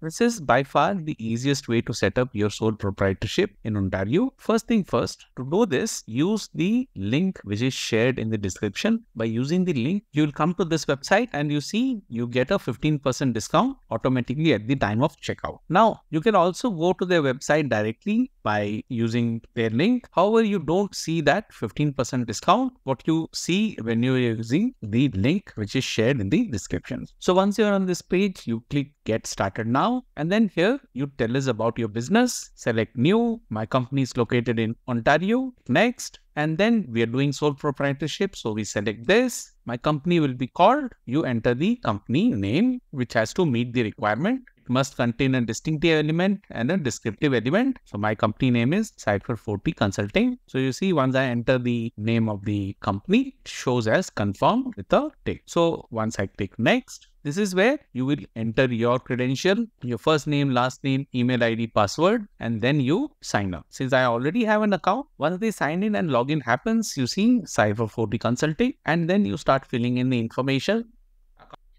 This is by far the easiest way to set up your sole proprietorship in Ontario. First thing first, to do this, use the link which is shared in the description. By using the link, you will come to this website and you see you get a 15% discount automatically at the time of checkout. Now, you can also go to their website directly by using their link. However, you don't see that 15% discount. What you see when you're using the link which is shared in the description. So once you're on this page, you click Get Started Now, and then here you tell us about your business, select New. My company is located in Ontario. Next, and then we are doing sole proprietorship, so we select this. My company will be called. You enter the company name, which has to meet the requirement. It must contain a distinctive element and a descriptive element. So my company name is Cypher 40 Consulting. So you see, once I enter the name of the company, it shows as confirmed with a tick. So once I click next, this is where you will enter your credential, your first name, last name, email ID, password, and then you sign up. Since I already have an account, once the sign in and login happens, you see Cypher 40 Consulting, and then you start filling in the information,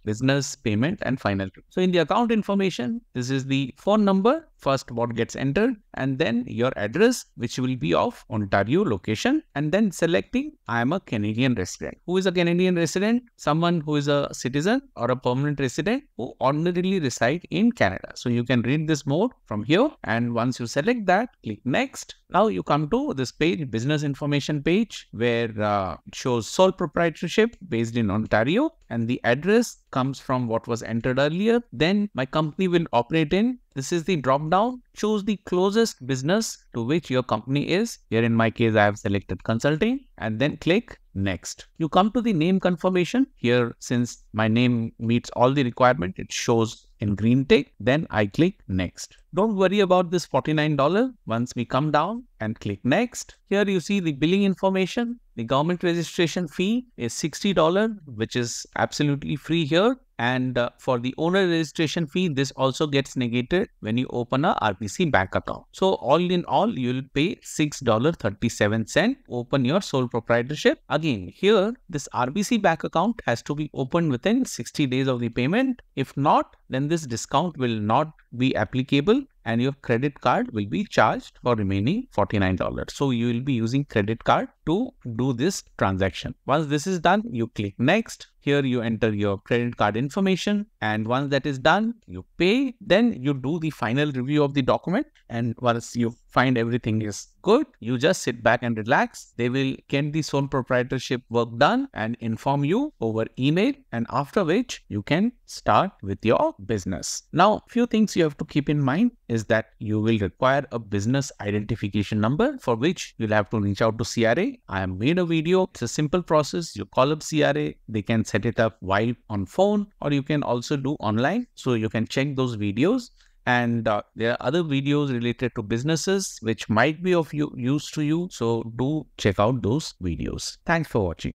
business, payment, and final. So in the account information, this is the phone number, first what gets entered, and then your address, which will be of Ontario location, and then selecting I am a Canadian resident. Who is a Canadian resident? Someone who is a citizen or a permanent resident who ordinarily reside in Canada. So you can read this more from here, and once you select that, click next. Now you come to this page, business information page, where it shows sole proprietorship based in Ontario, and the address comes from what was entered earlier. Then my company will operate in. This is the drop down. Choose the closest business to which your company is. Here in my case, I have selected consulting, and then click next. You come to the name confirmation. Here, since my name meets all the requirement, it shows in green tick. Then I click next. Don't worry about this $49. Once we come down and click next, here you see the billing information. The government registration fee is $60, which is absolutely free here. And for the owner registration fee, this also gets negated when you open a RBC bank account. So all in all, you will pay $6.37. Open your sole proprietorship. Again, here, this RBC bank account has to be opened within 60 days of the payment. If not, then this discount will not be applicable and your credit card will be charged for remaining $49. So you will be using credit card to do this transaction. Once this is done, you click next. Here you enter your credit card information, and once that is done, you pay. Then you do the final review of the document, and once you find everything is good, you just sit back and relax. They will get the sole proprietorship work done and inform you over email, and after which you can start with your business. Now, few things you have to keep in mind is that you will require a business identification number, for which you'll have to reach out to CRA. I have made a video. It's a simple process. You call up CRA. They can set it up while on phone, or you can also do online. So you can check those videos. And there are other videos related to businesses which might be of use to you. So do check out those videos. Thanks for watching.